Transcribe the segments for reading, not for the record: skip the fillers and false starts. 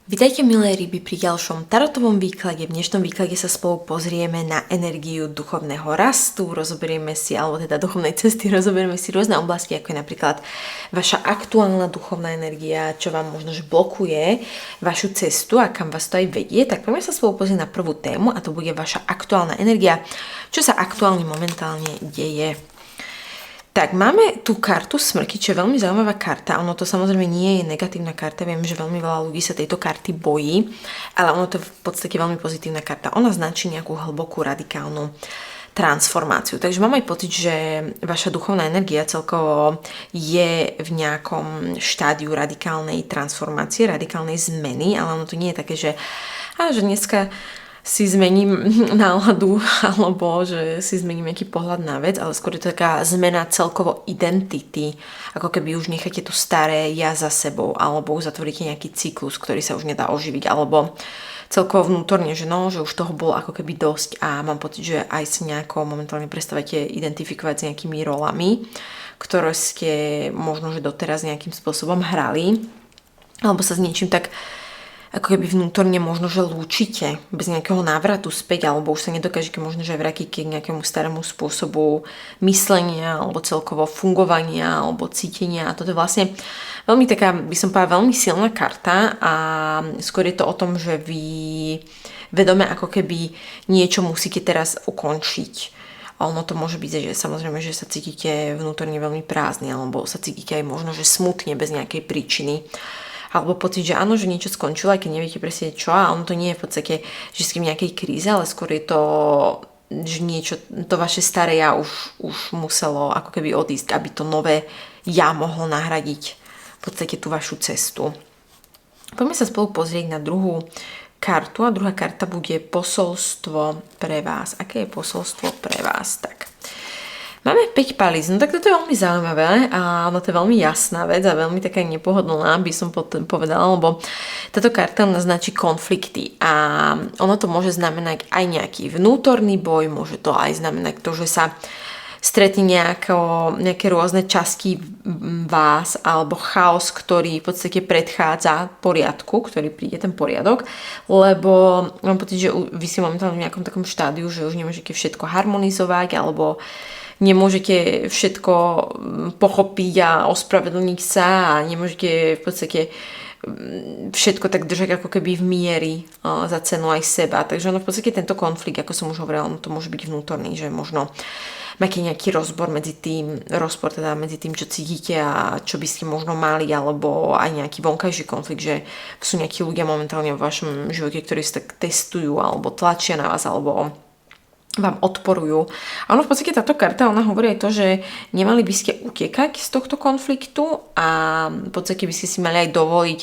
Vitajte milé ryby pri ďalšom tarotovom výklade. V dnešnom výklade sa spolu pozrieme na energiu duchovného rastu, rozoberieme si, alebo teda duchovnej cesty, rozoberieme si rôzne oblasti, ako je napríklad vaša aktuálna duchovná energia, čo vám možno že blokuje vašu cestu a kam vás to aj vedie. Tak poďme sa spolu pozrieť na prvú tému a to bude vaša aktuálna energia, čo sa aktuálne momentálne deje. Tak, máme tú kartu smrky, čo je veľmi zaujímavá karta. Ono to samozrejme nie je negatívna karta, viem, že veľmi veľa ľudí sa tejto karty bojí, ale ono to je v podstate veľmi pozitívna karta. Ona značí nejakú hlbokú, radikálnu transformáciu. Takže mám aj pocit, že vaša duchovná energia celkovo je v nejakom štádiu radikálnej transformácie, radikálnej zmeny, ale ono to nie je také, že dneska si zmením náladu alebo že si zmením nejaký pohľad na vec, ale skôr je to taká zmena celkovo identity, ako keby už necháte to staré ja za sebou alebo uzatvoríte nejaký cyklus, ktorý sa už nedá oživiť, alebo celkovo vnútorne, že už toho bolo ako keby dosť a mám pocit, že aj sa nejako momentálne prestávate identifikovať s nejakými rolami, ktoré ste možno, že doteraz nejakým spôsobom hrali, alebo sa s niečím tak ako keby vnútorne možno, že lúčite bez nejakého návratu späť, alebo už sa nedokážete možno, že vrátiť k nejakému starému spôsobu myslenia, alebo celkovo fungovania, alebo cítenia. A toto je vlastne veľmi taká, by som povedala, veľmi silná karta a skôr je to o tom, že vy vedome ako keby niečo musíte teraz ukončiť. A ono to môže byť, že samozrejme, že sa cítite vnútorne veľmi prázdne, alebo sa cítite aj možno, že smutne bez nejakej príčiny. Alebo pocit, že áno, že niečo skončilo, aj keď neviete presne čo, a ono to nie je v podstate, že ste v nejakej kríze, ale skôr je to, že niečo, to vaše staré ja už muselo ako keby odísť, aby to nové ja mohlo nahradiť v podstate tú vašu cestu. Poďme sa spolu pozrieť na druhú kartu a druhá karta bude posolstvo pre vás. Aké je posolstvo pre vás? Tak. Máme 5 palíc, no tak toto je veľmi zaujímavé a ono to je veľmi jasná vec a veľmi taká nepohodlná, by som povedala, lebo táto karta naznačí konflikty a ono to môže znamenať aj nejaký vnútorný boj, môže to aj znamenať to, že sa stretne nejaké rôzne časti vás alebo chaos, ktorý v podstate predchádza poriadku, ktorý príde ten poriadok, lebo mám pocit, že vy si momentálne v nejakom takom štádiu, že už nemôžete všetko harmonizovať alebo nemôžete všetko pochopiť a ospravedlniť sa a nemôžete v podstate všetko tak držať ako keby v miery za cenu aj seba. Takže ono v podstate tento konflikt, ako som už hovorila, ono to môže byť vnútorný, že možno máte nejaký rozpor medzi tým, čo cítite a čo by ste možno mali, alebo aj nejaký vonkajší konflikt, že sú nejakí ľudia momentálne vo vašom živote, ktorí sa tak testujú alebo tlačia na vás, alebo vám odporujú. A ono v podstate táto karta, ona hovorí aj to, že nemali by ste utekať z tohto konfliktu a v podstate by ste si mali aj dovoliť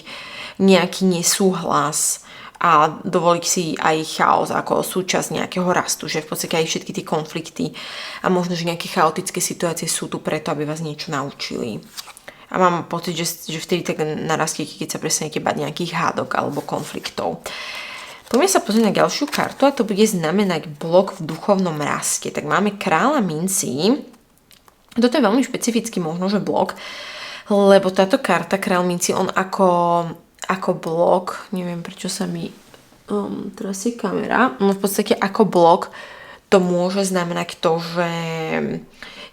nejaký nesúhlas a dovoliť si aj chaos ako súčasť nejakého rastu, že v podstate aj všetky tie konflikty a možno, že nejaké chaotické situácie sú tu preto, aby vás niečo naučili. A mám pocit, že vtedy tak narastiete, keď sa prestanete bať nejakých hádok alebo konfliktov. Poďme sa pozrieť na ďalšiu kartu a to bude znamenať blok v duchovnom raste. Tak máme kráľa mincí. Toto je veľmi špecifický možno, že blok, lebo táto karta, kráľ mincí, on ako blok, neviem prečo sa mi teraz je kamera, no v podstate ako blok to môže znamenať to, že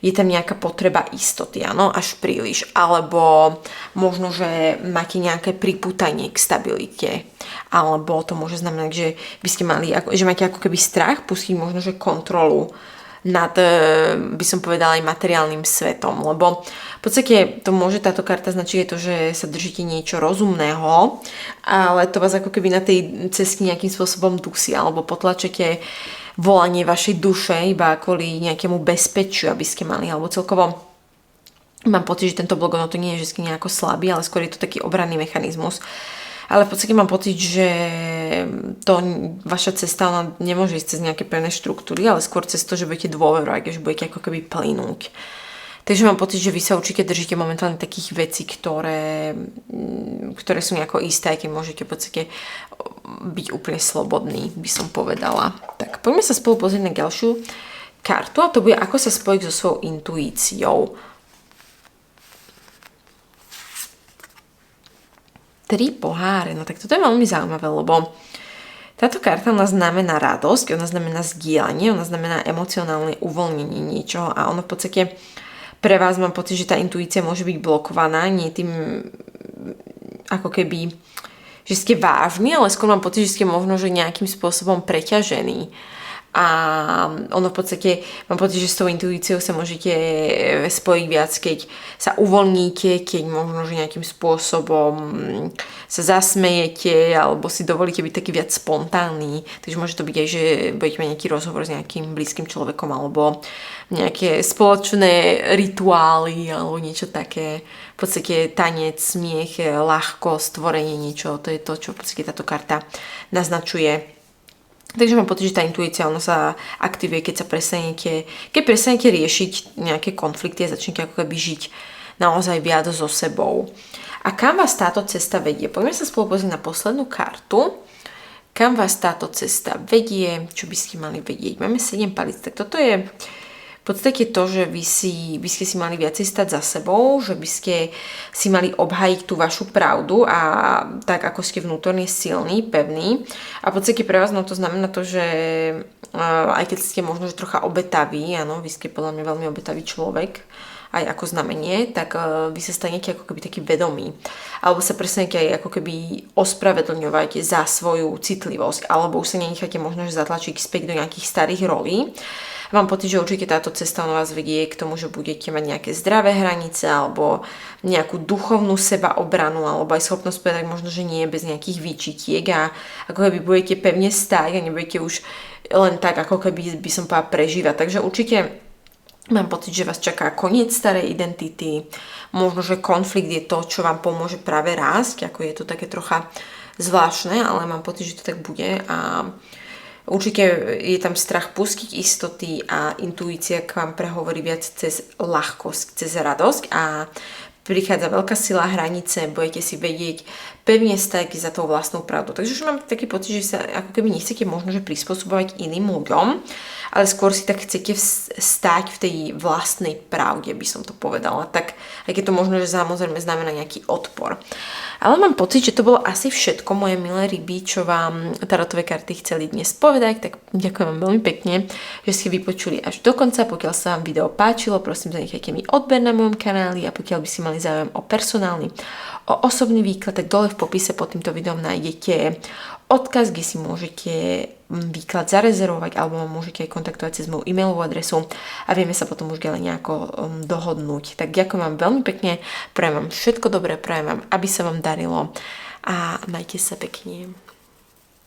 je tam nejaká potreba istoty, áno, až príliš, alebo možno, že máte nejaké pripútanie k stabilite, alebo to môže znamenať, že by ste mali, že máte ako keby strach pustiť možno, že kontrolu nad, by som povedala, aj materiálnym svetom, lebo v podstate to môže táto karta značiť to, že sa držíte niečo rozumného, ale to vás ako keby na tej ceste nejakým spôsobom dusí, alebo potlačete volanie vašej duše iba kvôli nejakému bezpečiu, aby ste mali, alebo celkovo mám pocit, že tento blok, ono to nie je vždy nejako slabý, ale skôr je to taký obranný mechanizmus. Ale v podstate mám pocit, že to vaša cesta, ona nemôže ísť cez nejaké pevné štruktúry, ale skôr cez to, že budete dôverovať, že budete ako keby plynúť. Takže mám pocit, že vy sa určite držíte momentálne takých vecí, ktoré sú nejako isté, aj keď môžete v podstate byť úplne slobodný, by som povedala. Tak poďme sa spolu pozrieť na ďalšiu kartu a to bude ako sa spojiť so svojou intuíciou. 3 poháre, no tak toto je veľmi zaujímavé, lebo táto karta ona znamená radosť, ona znamená zdieľanie, ona znamená emocionálne uvoľnenie niečoho a ono v podstate pre vás mám pocit, že tá intuícia môže byť blokovaná, nie tým ako keby, že ste vážni, ale skôr mám pocit, že ste možno že nejakým spôsobom preťažení. A ono v podstate, mám pocit, že s tou intuíciou sa môžete spojiť viac, keď sa uvoľníte, keď možno, že nejakým spôsobom sa zasmejete, alebo si dovolíte byť taký viac spontánny. Takže môže to byť aj, že budete mať nejaký rozhovor s nejakým blízkym človekom, alebo nejaké spoločné rituály, alebo niečo také. V podstate tanec, smiech, ľahkosť, stvorenie niečo. To je to, čo v podstate táto karta naznačuje. Takže mám pocit, že tá intuícia ona sa aktivuje, keď prestanete riešiť nejaké konflikty a začnete ako keby žiť naozaj viac so sebou. A kam vás táto cesta vedie? Poďme sa spolu pozrieť na poslednú kartu. Kam vás táto cesta vedie? Čo by ste mali vedieť? Máme 7 palíc, tak toto je v podstate to, že by ste si mali viacej stať za sebou, že by ste si mali obhajiť tú vašu pravdu a tak, ako ste vnútorne silní, pevní. A v podstate pre vás to znamená to, že aj keď ste možno že trocha obetaví, áno, vy ste podľa mňa veľmi obetavý človek, aj ako znamenie, tak vy sa stanete ako keby taký vedomý. Alebo sa prestanete aj ako keby ospravedlňovať za svoju citlivosť, alebo už sa nenecháte možno že zatlačiť späť do nejakých starých rolí. Mám pocit, že určite táto cesta na vás vedie k tomu, že budete mať nejaké zdravé hranice alebo nejakú duchovnú sebaobranu alebo aj schopnosť povedať možno, že nie bez nejakých výčitiek a ako keby budete pevne stáť a nebudete už len tak, ako keby by som povedala prežívať. Takže určite mám pocit, že vás čaká koniec starej identity, možno, že konflikt je to, čo vám pomôže práve rásť, ako je to také trocha zvláštne, ale mám pocit, že to tak bude a určite je tam strach pustiť istoty a intuícia k vám prehovorí viac cez ľahkosť, cez radosť a prichádza veľká sila hranice, budete si vedieť pevne stať za tou vlastnou pravdou. Takže už mám taký pocit, že sa ako keby nechcete možno že prispôsobovať iným ľuďom, ale skôr si tak chcete stáť v tej vlastnej pravde, by som to povedala. Tak aj keď to možno, že samozrejme znamená nejaký odpor. Ale mám pocit, že to bolo asi všetko, moje milé ryby, čo vám tarotové karty chceli dnes povedať, tak ďakujem vám veľmi pekne, že ste vypočuli až do konca. Pokiaľ sa vám video páčilo, prosím, zanechajte mi odber na mojom kanáli a pokiaľ by si mali záujem o personálny, o osobný výklad, tak dole v popise pod týmto videom nájdete odkaz, kde si môžete výklad zarezervovať alebo ma môžete aj kontaktovať cez moju e-mailovú adresu a vieme sa potom už ďalej nejako dohodnúť. Tak ďakujem vám veľmi pekne, prajem vám všetko dobré, prajem vám, aby sa vám darilo a majte sa pekne.